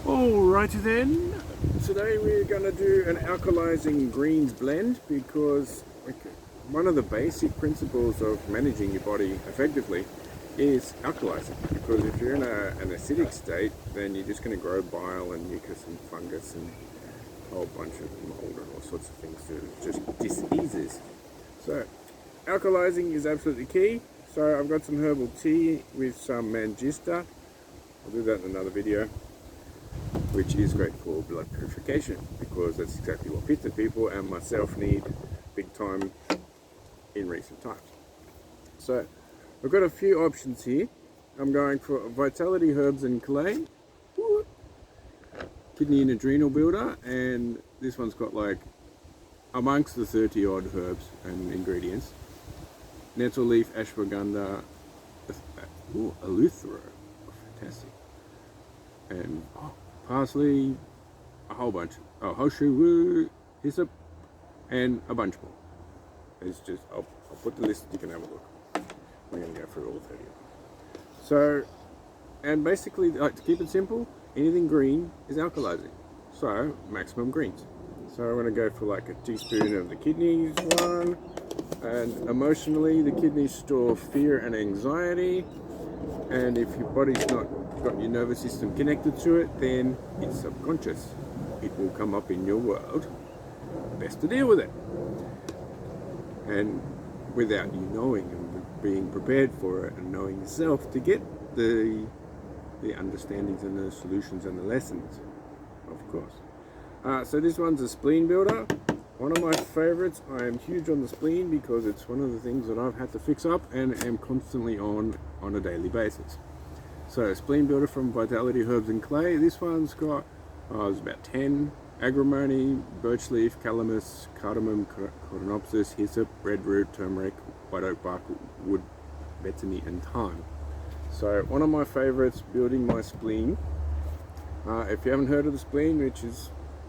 Alrighty then, today we're going to do an alkalizing greens blend because one of the basic principles of managing your body effectively is alkalizing, because if you're in an acidic state, then you're just going to grow bile and mucus and fungus and a whole bunch of mold and all sorts of things to just diseases. So alkalizing is absolutely key. So I've got some herbal tea with some mangista. I'll do that in another video, which is great for blood purification because that's exactly what fitted people and myself need big time in recent times. So I've got a few options here. I'm going for Vitality Herbs and Clay, Kidney and Adrenal Builder, and this one's got like amongst the 30 odd herbs and ingredients, nettle leaf, ashwagandha, eleuthero, fantastic, and parsley, a whole bunch, hoshu, hyssop, and a bunch more. It's just, I'll put the list, you can have a look. I'm going to go through all 30 of them. So, and basically, like, to keep it simple, anything green is alkalizing. So, maximum greens. So I'm going to go for like a teaspoon of the kidneys one, and emotionally, the kidneys store fear and anxiety, and if your body's not got your nervous system connected to it, then it's subconscious. It will come up in your world. Best to deal with it. And without you knowing and being prepared for it and knowing yourself to get the understandings and the solutions and the lessons, of course. So this one's a spleen builder. One of my favorites. I am huge on the spleen because it's one of the things that I've had to fix up and am constantly on a daily basis. So Spleen Builder from Vitality Herbs and Clay. This one's got, there's about 10, agrimony, birch leaf, calamus, cardamom, corynopsis, hyssop, red root, turmeric, white oak bark, wood, betony, and thyme. So one of my favorites, building my spleen. If you haven't heard of the spleen, which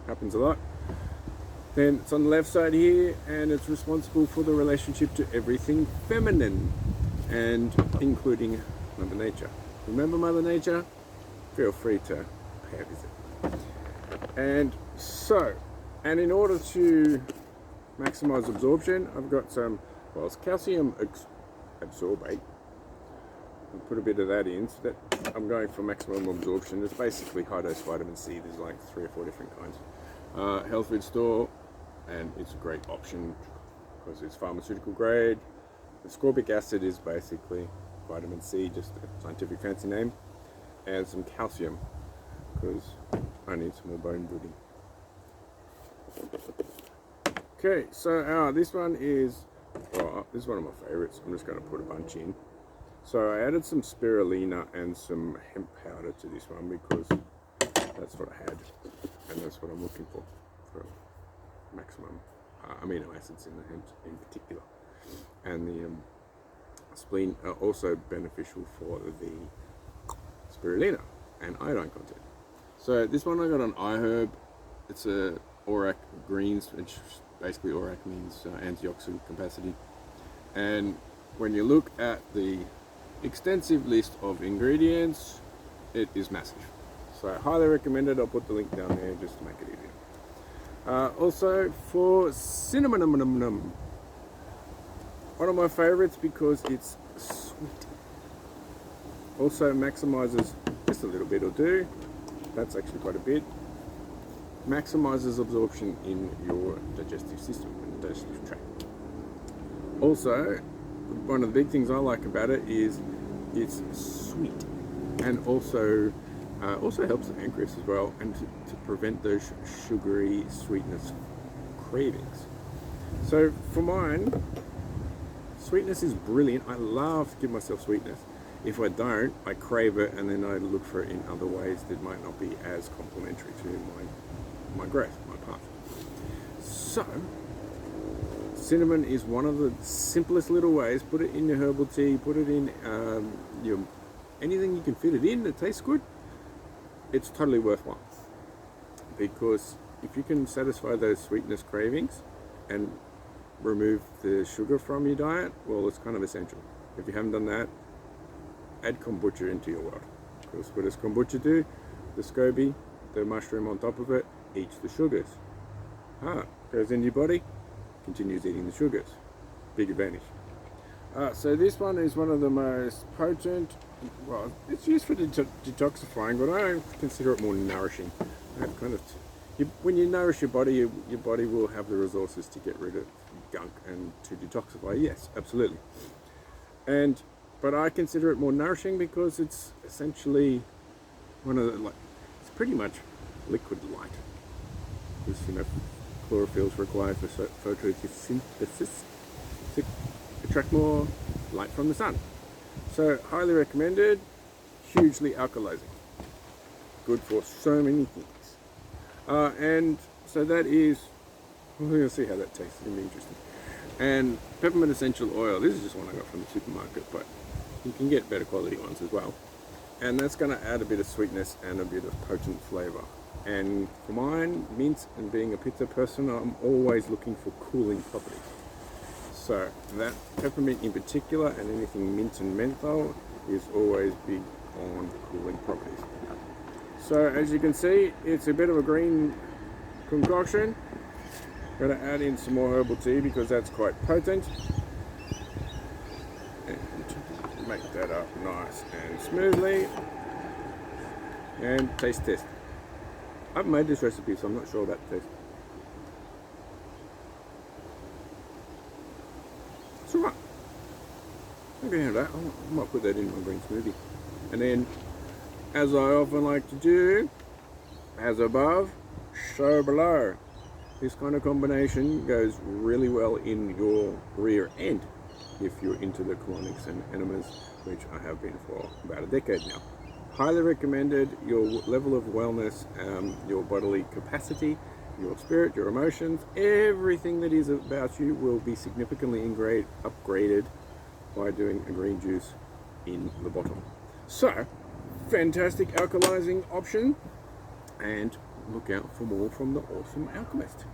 happens a lot, then it's on the left side here, and it's responsible for the relationship to everything feminine, and including Mother Nature. Remember Mother Nature? Feel free to pay a visit. And so, and in order to maximize absorption, I've got some, well, it's calcium absorbate. I'll put a bit of that in, so that I'm going for maximum absorption. It's basically high dose vitamin C. There's like 3 or 4 different kinds. Health food store, and it's a great option because it's pharmaceutical grade. The ascorbic acid is basically vitamin C, just a scientific fancy name, and some calcium because I need some more bone building. Okay, so this one is, this is one of my favorites. I'm just going to put a bunch in. So I added some spirulina and some hemp powder to this one because that's what I had, and that's what I'm looking for maximum amino acids in the hemp in particular. And the spleen are also beneficial for the spirulina and iodine content. So this one I got on iHerb. It's a Orac Greens, which basically Orac means antioxidant capacity. And when you look at the extensive list of ingredients, it is massive. So I highly recommend it. I'll put the link down there just to make it easier. Also for cinnamon, one of my favorites because it's sweet. Also maximizes, just a little bit will do. That's actually quite a bit. Maximizes absorption in your digestive system and digestive tract. Also, one of the big things I like about it is it's sweet, and also helps the pancreas as well, and to prevent those sugary sweetness cravings. So for mine, sweetness is brilliant. I love to give myself sweetness. If I don't, I crave it, and then I look for it in other ways that might not be as complementary to my growth, my path. So cinnamon is one of the simplest little ways. Put it in your herbal tea, put it in anything you can fit it in that tastes good. It's totally worthwhile, because if you can satisfy those sweetness cravings and remove the sugar from your diet, well, it's kind of essential. If you haven't done that, add kombucha into your world, because what does kombucha do? The SCOBY, the mushroom on top of it, eats the sugars. Goes into your body, continues eating the sugars. Big advantage. So this one is one of the most potent, well, it's used for detoxifying, but I don't consider it more nourishing. When you nourish your body will have the resources to get rid of gunk and to detoxify. Yes, absolutely. But I consider it more nourishing because it's essentially it's pretty much liquid light. Because, chlorophyll is required for photosynthesis to attract more light from the sun. So highly recommended, hugely alkalizing. Good for so many things. And so that is, we'll see how that tastes, it's going to be interesting. And Peppermint Essential Oil, this is just one I got from the supermarket, but you can get better quality ones as well. And that's going to add a bit of sweetness and a bit of potent flavour. And for mine, mint, and being a pizza person, I'm always looking for cooling properties. So that peppermint in particular, and anything mint and menthol, is always big on cooling properties. So as you can see, it's a bit of a green concoction. I'm going to add in some more herbal tea because that's quite potent. And make that up nice and smoothly. And taste test. I haven't made this recipe, so I'm not sure about the taste. It's alright. I'm going to have that. I might put that in my green smoothie. And then, as I often like to do, as above, so below. This kind of combination goes really well in your rear end if you're into the colonics and enemas, which I have been for about a decade now. Highly recommended. Your level of wellness, your bodily capacity, your spirit, your emotions, everything that is about you will be significantly upgraded by doing a green juice in the bottle. So, fantastic alkalizing option, and look out for more from the awesome alchemist.